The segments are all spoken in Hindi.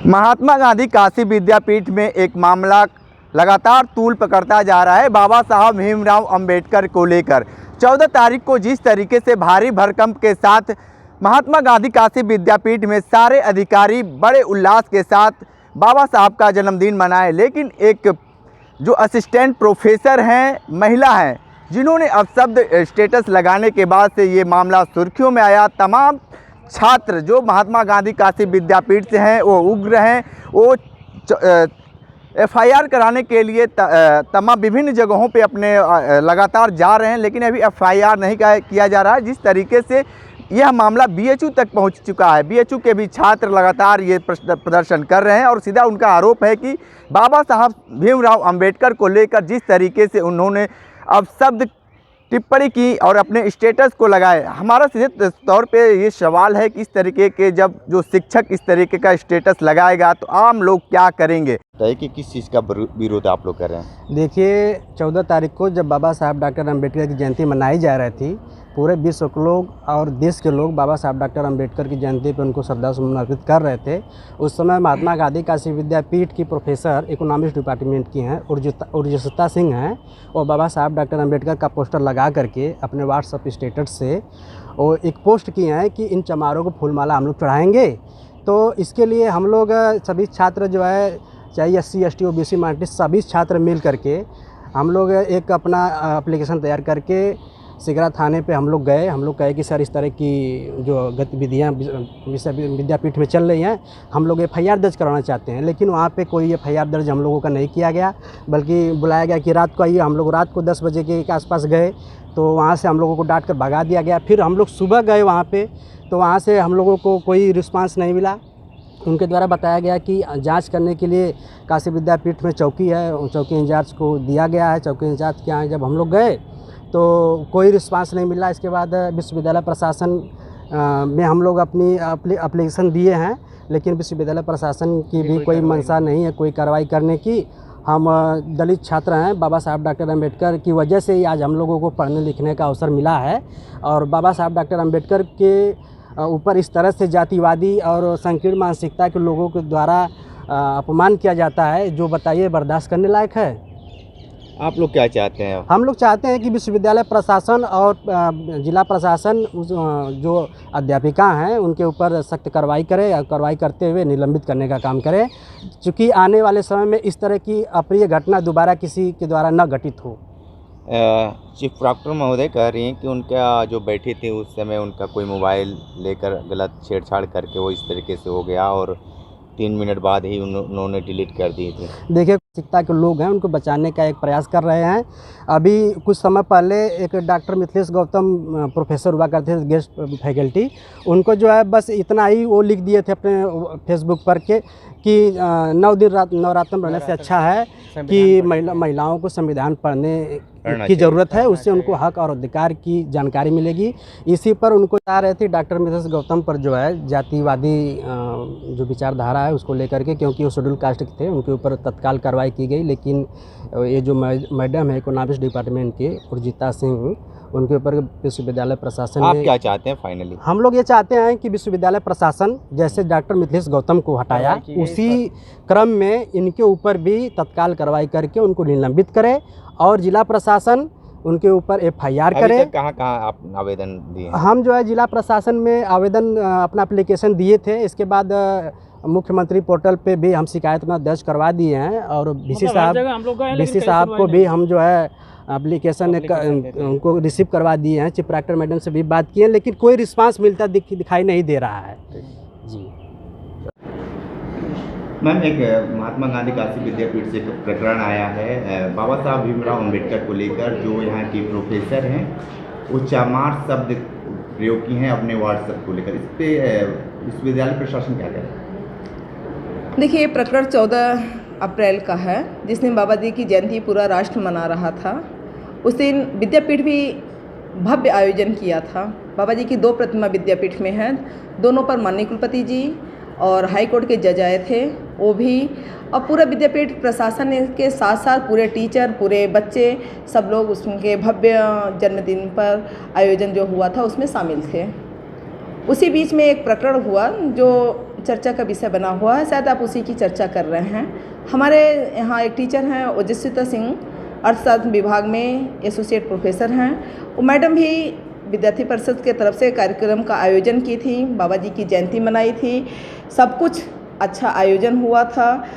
महात्मा गांधी काशी विद्यापीठ में एक मामला लगातार तूल पकड़ता जा रहा है। बाबा साहब भीमराव अंबेडकर को लेकर 14 तारीख को जिस तरीके से भारी भरकम के साथ महात्मा गांधी काशी विद्यापीठ में सारे अधिकारी बड़े उल्लास के साथ बाबा साहब का जन्मदिन मनाए, लेकिन एक जो असिस्टेंट प्रोफेसर हैं, महिला हैं, जिन्होंने अपशब्द स्टेटस लगाने के बाद से ये मामला सुर्खियों में आया। तमाम छात्र जो महात्मा गांधी काशी विद्यापीठ से हैं वो उग्र हैं, वो FIR कराने के लिए तमाम विभिन्न जगहों पे अपने लगातार जा रहे हैं, लेकिन अभी FIR नहीं किया जा रहा है। जिस तरीके से यह मामला BHU तक पहुंच चुका है, BHU के भी छात्र लगातार ये प्रदर्शन कर रहे हैं और सीधा उनका आरोप है कि बाबा साहब भीमराव अंबेडकर को लेकर जिस तरीके से उन्होंने अपशब्द टिप्पणी की और अपने स्टेटस को लगाए। हमारा सीधे तौर पे ये सवाल है कि इस तरीके के जब जो शिक्षक इस तरीके का स्टेटस लगाएगा तो आम लोग क्या करेंगे? कि किस चीज़ का विरोध आप लोग कर रहे हैं? देखिए, 14 तारीख को जब बाबा साहब डॉक्टर अम्बेडकर की जयंती मनाई जा रही थी, पूरे विश्व के लोग और देश के लोग बाबा साहब डॉक्टर अम्बेडकर की जयंती पर उनको श्रद्धासुमन अर्पित कर रहे थे। उस समय महात्मा गांधी काशी विद्यापीठ की प्रोफेसर इकोनॉमिक्स डिपार्टमेंट की हैं उर्जिता सिंह हैं, और बाबा साहब डॉक्टर अम्बेडकर का पोस्टर लगा करके अपने व्हाट्सएप स्टेटस से वो एक पोस्ट किए हैं कि इन चमारों को फूलमाला हम लोग चढ़ाएँगे। तो इसके लिए हम लोग सभी छात्र जो है, चाहे SC ST OBC माइनॉरिटी सभी छात्र मिल करके हम लोग एक अपना एप्लीकेशन तैयार करके सिगरा थाने पे हम लोग गए। हम लोग कहे कि सर इस तरह की जो गतिविधियाँ विद्यापीठ में चल रही हैं, हम लोग FIR दर्ज कराना चाहते हैं। लेकिन वहाँ पे कोई FIR दर्ज हम लोगों का नहीं किया गया, बल्कि बुलाया गया कि रात को आइए। हम लोग रात को 10 बजे के आसपास गए, तो वहाँ से हम लोगों को डांट कर भगा दिया गया। फिर हम लोग सुबह गए वहाँ पे, तो वहाँ से हम लोगों को कोई रिस्पांस नहीं मिला। उनके द्वारा बताया गया कि जांच करने के लिए काशी विद्यापीठ में चौकी है, चौकी इंचार्ज को दिया गया है। चौकी इंचार्ज के यहाँ जब हम लोग गए तो कोई रिस्पांस नहीं मिला। इसके बाद विश्वविद्यालय प्रशासन में हम लोग अपनी एप्लीकेशन दिए हैं, लेकिन विश्वविद्यालय प्रशासन की भी कोई मंशा नहीं है कोई कार्रवाई करने की। हम दलित छात्र हैं, बाबा साहब डॉक्टर अम्बेडकर की वजह से ही आज हम लोगों को पढ़ने लिखने का अवसर मिला है। और बाबा साहब डॉक्टर अम्बेडकर के ऊपर इस तरह से जातिवादी और संकीर्ण मानसिकता के लोगों के द्वारा अपमान किया जाता है, जो बताइए बर्दाश्त करने लायक है? आप लोग क्या चाहते हैं? हम लोग चाहते हैं कि विश्वविद्यालय प्रशासन और जिला प्रशासन जो अध्यापिका हैं उनके ऊपर सख्त कार्रवाई करे, और कार्रवाई करते हुए निलंबित करने का काम करे, क्योंकि आने वाले समय में इस तरह की अप्रिय घटना दोबारा किसी के द्वारा न घटित हो। चीफ प्रॉक्टर महोदय कह रही हैं कि उनका जो बैठे थे उस समय उनका कोई मोबाइल लेकर गलत छेड़छाड़ करके वो इस तरीके से हो गया और 3 मिनट बाद ही उन्होंने डिलीट कर दिए थे। देखिए, शिक्षा के लोग हैं, उनको बचाने का एक प्रयास कर रहे हैं। अभी कुछ समय पहले एक डॉक्टर मिथिलेश गौतम प्रोफेसर हुआ करते थे, गेस्ट फैकल्टी, उनको जो है बस इतना ही वो लिख दिए थे अपने फेसबुक पर कि 9 दिन नवरात्र रहने से अच्छा है कि महिलाओं को संविधान पढ़ने की ज़रूरत है, उससे उनको हक और अधिकार की जानकारी मिलेगी। इसी पर उनको चाह रहे थे डॉक्टर मिथिलेश गौतम पर जो है जातिवादी जो विचारधारा है उसको लेकर के, क्योंकि वो शेड्यूल कास्ट के थे, उनके ऊपर तत्काल कार्रवाई की गई। लेकिन ये जो मैडम है इकोनॉमिक्स डिपार्टमेंट के उर्जिता सिंह, उनके ऊपर विश्वविद्यालय प्रशासन आप क्या चाहते हैं फाइनली? हम लोग ये चाहते हैं कि विश्वविद्यालय प्रशासन जैसे डॉक्टर मिथिलेश गौतम को हटाया, उसी क्रम में इनके ऊपर भी तत्काल कार्रवाई करके उनको निलंबित करे, और जिला प्रशासन उनके ऊपर FIR करे। कहाँ आप आवेदन दिए? हम जो है जिला प्रशासन में आवेदन अपना एप्लीकेशन दिए थे। इसके बाद मुख्यमंत्री पोर्टल पे भी हम शिकायत में दर्ज करवा दिए हैं, और DC साहब को भी हम जो है एप्लीकेशन उनको रिसीव करवा दिए हैं। चीफ प्रॉक्टर मैडम से भी बात की है, लेकिन कोई रिस्पांस मिलता दिखाई नहीं दे रहा है जी। मैम, एक महात्मा गांधी काशी विद्यापीठ से एक प्रकरण आया है बाबा साहब भीमराव अंबेडकर को लेकर। जो यहाँ की प्रोफेसर हैं वो चामार शब्द प्रयोग की हैं अपने व्हाट्सएप को लेकर। इस पर विश्वविद्यालय प्रशासन क्या कह रहा है? देखिए, ये प्रकरण 14 अप्रैल का है, जिसमें बाबा जी की जयंती पूरा राष्ट्र मना रहा था। उस दिन विद्यापीठ भी भव्य आयोजन किया था। बाबा जी की 2 प्रतिमा विद्यापीठ में हैं, दोनों पर माननीय कुलपति जी और हाई कोर्ट के जज आए थे, वो भी, और पूरा विद्यापीठ प्रशासन के साथ साथ पूरे टीचर, पूरे बच्चे, सब लोग उसके भव्य जन्मदिन पर आयोजन जो हुआ था उसमें शामिल थे। उसी बीच में एक प्रकरण हुआ जो चर्चा का विषय बना हुआ है, शायद आप उसी की चर्चा कर रहे हैं। हमारे यहाँ एक टीचर हैं ओजस्विता सिंह, अर्थशास्त्र विभाग में एसोसिएट प्रोफेसर हैं। वो मैडम भी विद्यार्थी परिषद के तरफ से कार्यक्रम का आयोजन की थी, बाबा जी की जयंती मनाई थी, सब कुछ अच्छा आयोजन हुआ था।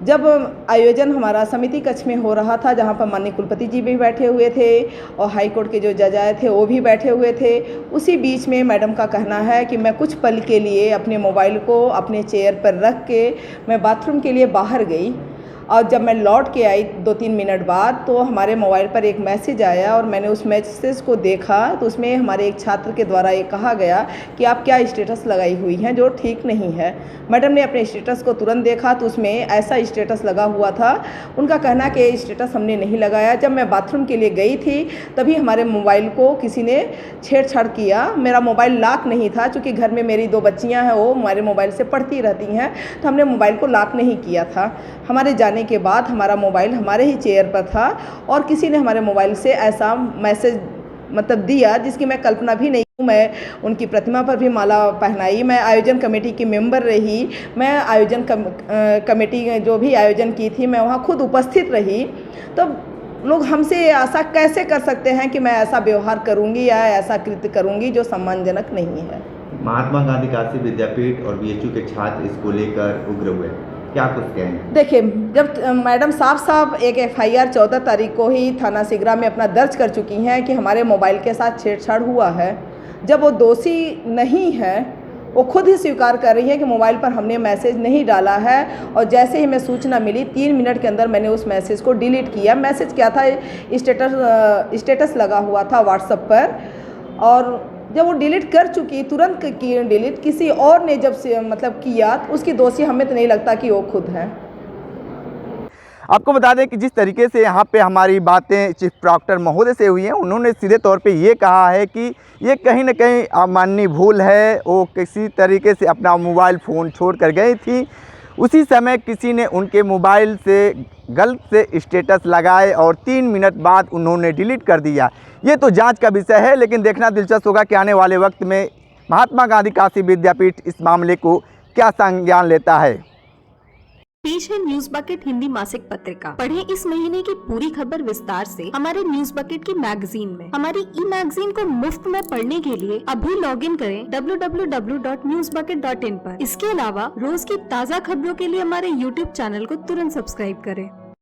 जब आयोजन हमारा समिति कक्ष में हो रहा था, जहाँ पर माननीय कुलपति जी भी बैठे हुए थे और हाई कोर्ट के जो जज आए थे वो भी बैठे हुए थे, उसी बीच में मैडम का कहना है कि मैं कुछ पल के लिए अपने मोबाइल को अपने चेयर पर रख के मैं बाथरूम के लिए बाहर गई, और जब मैं लौट के आई 2-3 मिनट बाद तो हमारे मोबाइल पर एक मैसेज आया और मैंने उस मैसेज को देखा तो उसमें हमारे एक छात्र के द्वारा ये कहा गया कि आप क्या स्टेटस लगाई हुई हैं जो ठीक नहीं है। मैडम ने अपने स्टेटस को तुरंत देखा तो उसमें ऐसा स्टेटस लगा हुआ था। उनका कहना कि स्टेटस हमने नहीं लगाया, जब मैं बाथरूम के लिए गई थी तभी हमारे मोबाइल को किसी ने छेड़छाड़ किया। मेरा मोबाइल लॉक नहीं था, चूँकि घर में मेरी 2 बच्चियाँ हैं, वो हमारे मोबाइल से पढ़ती रहती हैं, तो हमने मोबाइल को लॉक नहीं किया था। हमारे जाने के बाद हमारा मोबाइल हमारे ही चेयर पर था और किसी ने हमारे मोबाइल से ऐसा मैसेज मतलब दिया जिसकी मैं कल्पना भी नहीं हूँ। मैं उनकी प्रतिमा पर भी माला पहनाई, मैं आयोजन कमेटी की मेंबर रही, मैं आयोजन कमेटी जो भी आयोजन की थी मैं वहाँ खुद उपस्थित रही। तो लोग हमसे आशा कैसे कर सकते हैं कि मैं ऐसा व्यवहार करूँगी या ऐसा कृत्य करूँगी जो सम्मानजनक नहीं है। महात्मा गांधी काशी विद्यापीठ और बीएचयू के छात्र इसको लेकर उग्र हुए, क्या कुछ कहेंगे? देखिए, जब मैडम साफ एक FIR 14 तारीख को ही थाना सिगरा में अपना दर्ज कर चुकी हैं कि हमारे मोबाइल के साथ छेड़छाड़ हुआ है, जब वो दोषी नहीं है, वो खुद ही स्वीकार कर रही है कि मोबाइल पर हमने मैसेज नहीं डाला है, और जैसे ही हमें सूचना मिली 3 मिनट के अंदर मैंने उस मैसेज को डिलीट किया। मैसेज क्या था, स्टेटस लगा हुआ था व्हाट्सएप पर, और जब वो डिलीट कर चुकी, तुरंत की डिलीट किसी और ने जब से मतलब किया, तो उसकी दोषी हमें तो नहीं लगता कि वो खुद है। आपको बता दें कि जिस तरीके से यहाँ पे हमारी बातें चीफ प्रॉक्टर महोदय से हुई हैं, उन्होंने सीधे तौर पे ये कहा है कि ये कहीं ना कहीं अमानवीय भूल है। वो किसी तरीके से अपना मोबाइल फ़ोन छोड़ कर गई थी, उसी समय किसी ने उनके मोबाइल से गलत से स्टेटस लगाए और 3 मिनट बाद उन्होंने डिलीट कर दिया। ये तो जांच का विषय है, लेकिन देखना दिलचस्प होगा कि आने वाले वक्त में महात्मा गांधी काशी विद्यापीठ इस मामले को क्या संज्ञान लेता है। पेश है न्यूज बकेट हिंदी मासिक पत्रिका। पढ़ें इस महीने की पूरी खबर विस्तार से हमारे न्यूज बकेट की मैगजीन में। हमारी ई मैगजीन को मुफ्त में पढ़ने के लिए अभी लॉगिन करें www.newsbucket.in पर। इसके अलावा रोज की ताज़ा खबरों के लिए हमारे YouTube चैनल को तुरंत सब्सक्राइब करें।